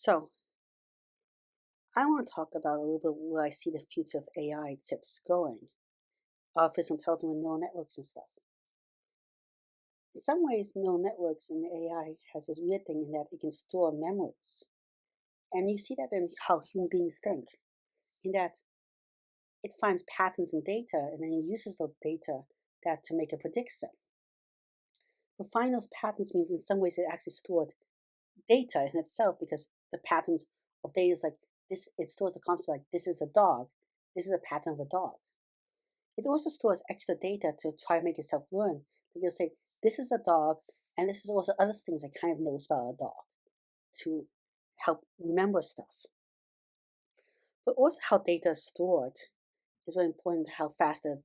So, I want to talk about a little bit where I see the future of AI tips going, artificial intelligence with neural networks and stuff. In some ways, neural networks and AI has this weird thing in that it can store memories. And you see that in how human beings think, in that it finds patterns in data and then it uses those data that to make a prediction. But finding those patterns means in some ways it actually stored data in itself because the patterns of data is like this, it stores the concept like this is a dog, this is a pattern of a dog. It also stores extra data to try to make itself learn. You'll say, this is a dog, and this is also other things it kind of knows about a dog to help remember stuff. But also how data is stored is very important, how fast the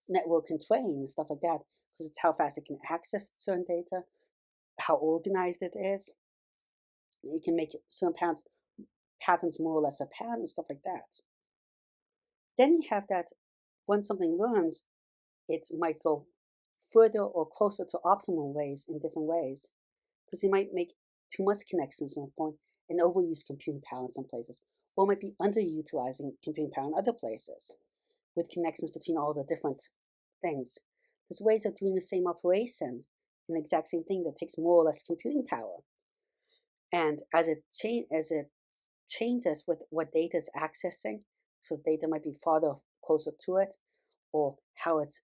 network can train and stuff like that, because it's how fast it can access certain data, how organized it is. It can make certain patterns more or less apparent and stuff like that. Then you have that once something learns, it might go further or closer to optimal ways in different ways. Because you might make too much connections at a point and overuse computing power in some places, or might be underutilizing computing power in other places with connections between all the different things. There's ways of doing the same operation in the exact same thing that takes more or less computing power. And as it changes with what data is accessing, so data might be farther closer to it, or how it's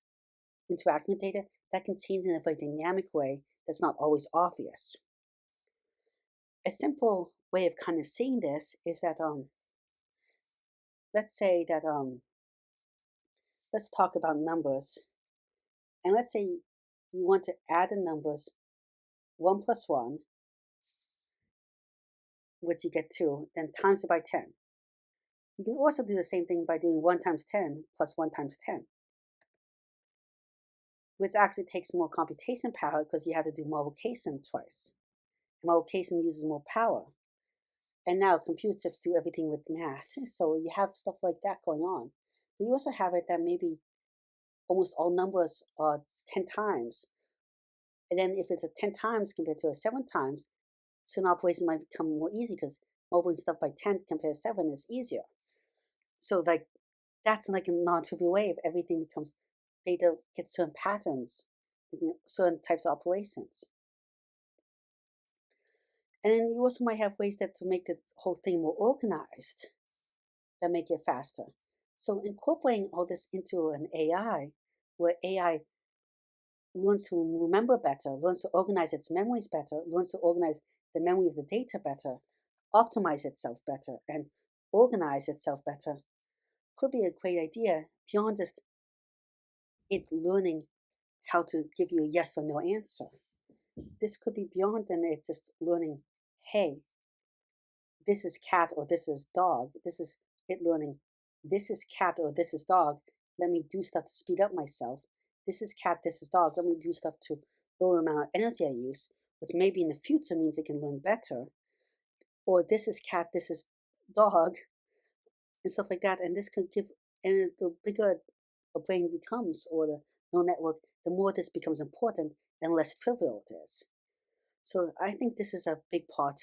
interacting with data, that can change in a very dynamic way that's not always obvious. A simple way of kind of seeing this is that let's say that let's talk about numbers, and let's say you want to add the numbers 1 plus 1, which you get 2, then times it by 10. You can also do the same thing by doing 1 times 10 plus 1 times 10, which actually takes more computation power because you have to do multiplication twice. And multiplication uses more power. And now computer chips do everything with math. So you have stuff like that going on. But you also have it that maybe almost all numbers are 10 times. And then if it's a 10 times compared to a 7 times, certain operations might become more easy because multiplying stuff by 10 compared to 7 is easier. So like that's like a non-trivial way of everything becomes data gets certain patterns, certain types of operations. And then you also might have ways that to make the whole thing more organized that make it faster. So incorporating all this into an AI, where AI learns to remember better, learns to organize its memories better, learns to organize the memory of the data better, optimize itself better, and organize itself better, could be a great idea beyond just it learning how to give you a yes or no answer. This could be beyond than it just learning, hey, this is cat or this is dog. This is it learning, this is cat or this is dog. Let me do stuff to speed up myself. This is cat, this is dog. Let me do stuff to lower the amount of energy I use, which maybe in the future means it can learn better. Or this is cat, this is dog, and stuff like that. And this could give, and the bigger a brain becomes, or the neural network, the more this becomes important and less trivial it is. So I think this is a big part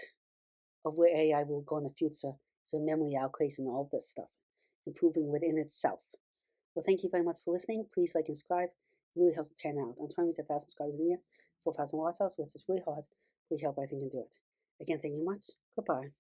of where AI will go in the future. So memory allocation and all of this stuff, improving within itself. Well, thank you very much for listening. Please like and subscribe. It really helps the channel out. I'm trying to reach 1,000 subscribers in a year, 4,000 watch hours, which is really hard. We help, I think, and do it. Again, thank you much. Goodbye.